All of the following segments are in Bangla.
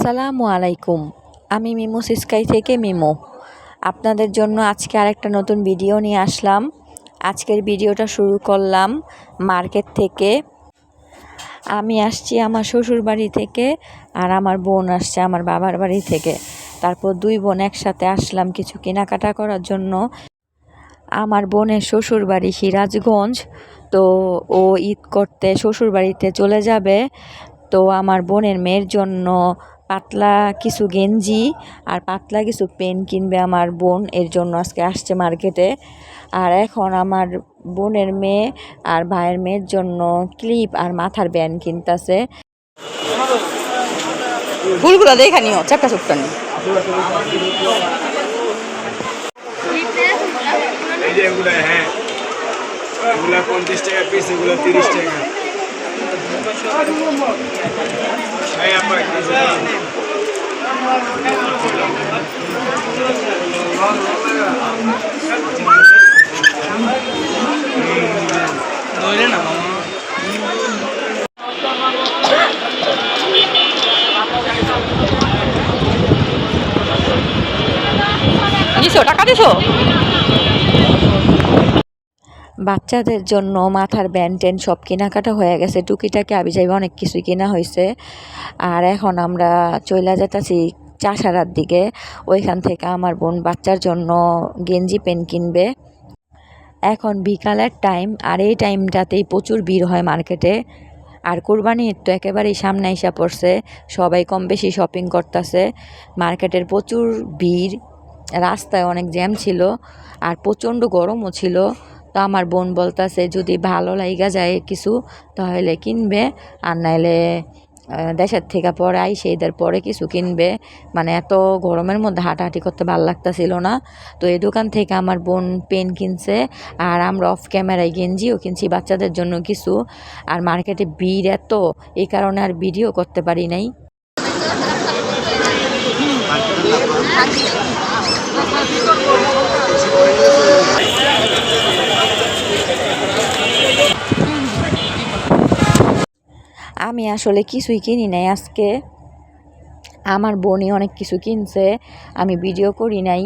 আসসালামু আলাইকুম। আমি মিমো সিস্কাই থেকে মিমো। আপনাদের জন্য আজকে আরেকটা নতুন ভিডিও নিয়ে আসলাম। আজকের ভিডিওটা শুরু করলাম মার্কেট থেকে। আমি আসছি আমার শ্বশুর বাড়ি থেকে, আর আমার বোন আসছে আমার বাবার বাড়ি থেকে। তারপর দুই বোন একসাথে আসলাম কিছু কেনাকাটা করার জন্য। আমার বোনের শ্বশুর বাড়ি সিরাজগঞ্জ, তো ও ঈদ করতে শ্বশুর বাড়িতে চলে যাবে। তো আমার বোনের মেয়ের জন্য পাতলা কিছু গেঞ্জি আর পাতলা কিছু পেন কিনবে আমার বোন, এর জন্য আজকে আসছে মার্কেটে। আর এখন আমার বোনের মেয়ে আর ভাইয়ের মেয়ের জন্য ক্লিপ আর মাথার ব্যান্ড কিনতেছে। ফুলগুলো দেখা নিও, চাকা চুপটা নিও। হ্যাঁ, এগুলো 50 টাকা পিস, এগুলো 30 টাকা। দিছো টাকা দিছো? বাচ্চাদের জন্য মাথার ব্যান্ড ট্যান্ড সব কেনাকাটা হয়ে গেছে, টুকিটাকি আবিজাইবে অনেক কিছুই কেনা হয়েছে। আর এখন আমরা চলে যেতেছি চাষারার দিকে। ওইখান থেকে আমার বোন বাচ্চার জন্য গেঞ্জি প্যান্ট কিনবে। এখন বিকালের টাইম, আর এই টাইমটাতেই প্রচুর ভিড় হয় মার্কেটে। আর কোরবানির তো একেবারেই সামনে এসে পড়ছে, সবাই কম বেশি শপিং করতেছে। মার্কেটের প্রচুর ভিড়, রাস্তায় অনেক জ্যাম ছিল, আর প্রচণ্ড গরমও ছিল। তো আমার বোন বলতেছে যদি ভালো লাগা যায় কিছু তাহলে কিনবে, আর নাইলে দেশের থেকে পরে আইসে ঈদের পরে কিছু কিনবে। মানে এত গরমের মধ্যে হাঁটাহাঁটি করতে ভালো লাগতেছিল না। তো এই দোকান থেকে আমার বোন পেন কিনছে, আর আমরা অফ ক্যামেরায় গেঞ্জিও কিনছি বাচ্চাদের জন্য কিছু। আর মার্কেটে ভিড় এত, এই কারণে আর ভিডিও করতে পারি নাই। আমি আসলে কিছুই কিনি নাই আজকে, আমার বোনই অনেক কিছু কিনছে, আমি ভিডিও করি নাই।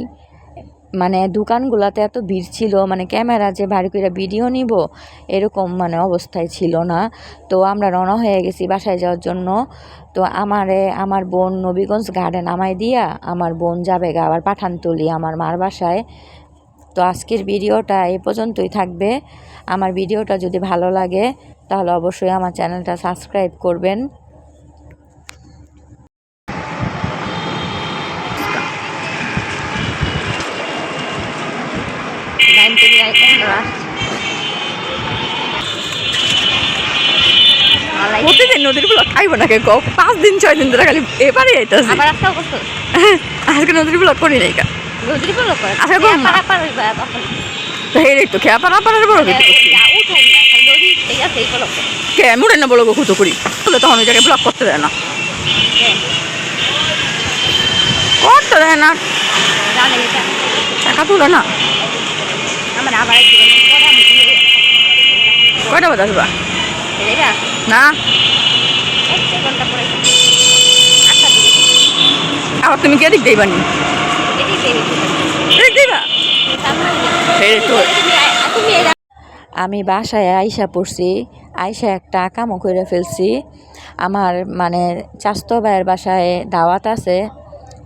মানে দোকানগুলোতে এত ভিড় ছিল, মানে ক্যামেরা যে ভারী করে ভিডিও নিব এরকম মানে অবস্থায় ছিল না। তো আমরা রওনা হয়ে গেছি বাসায় যাওয়ার জন্য। তো আমার বোন নবীগঞ্জ গার্ডেন নামাই দিয়া আমার বোন যাবে আবার পাঠানতলি আমার মার বাসায়। তো আজকের ভিডিওটা এই পর্যন্তই থাকবে। আমার ভিডিওটা যদি ভালো লাগে তাহলে অবশ্যই আমার চ্যানেলটা সাবস্ক্রাইব করবেন। প্রতিদিন নদীর ব্লগ খাইব না কে 5 দিন 6 দিন ধরে খালি এবারে আইতাছি। আবার রাস্তাও করছো? আজকে নদীর ব্লগ করি নাই কা। নদীর ব্লগ করে? আচ্ছা কোন পারাপার হইবা তখন। তো হেরে তো খেয়া পারাপারের বড় কিছু করছি। উঠো না, খালি নদী এই আছে এই ব্লগ করে। কে মুড়ে না বলো কুতো করি বলে তখন ওই জায়গায় ব্লগ করতে দেয় না, করতে দেয় না, জানে এটা টাকা তুলে না। আমার আবার পরে আমি দিয়ে কয়টা বাজে আসবা? দেবা না 1 ঘন্টা পরে 8টা দিকে আবার তুমি কে দিক দেইবা নি? এদিকে দিক দেইবা হেরে তো। তুমি আমি বাসায় আইসা পড়ছি, আইসা একটা কামও করে ফেলছি। আমার মানে চাস্তো ভাইয়ের বাসায় দাওয়াত আছে,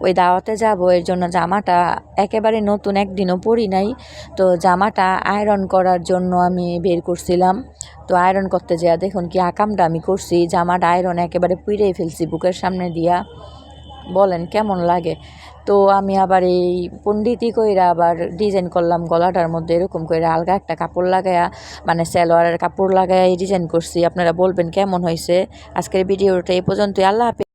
ওই দাওয়াতে যাব, এর জন্য জামাটা একেবারে নতুন, একদিনও পরি নাই। তো জামাটা আয়রন করার জন্য আমি বের করছিলাম। তো আয়রন করতে যাওয়া দেখুন কি আকামটা আমি করছি, জামাটা আয়রন একেবারে পুড়িয়ে ফেলছি বুকের সামনে দিয়া। বলেন কেমন লাগে? তো আমি আবার এই পণ্ডিতি কইরা আবার ডিজাইন করলাম গলাটার মধ্যে, এরকম করে আলগা একটা কাপড় লাগায়া, মানে সালোয়ারের কাপড় লাগায়া ডিজাইন করছি। আপনারা বলবেন কেমন হয়েছে। আজকের ভিডিওটা এই পর্যন্তই। আল্লাহ হাফেজ।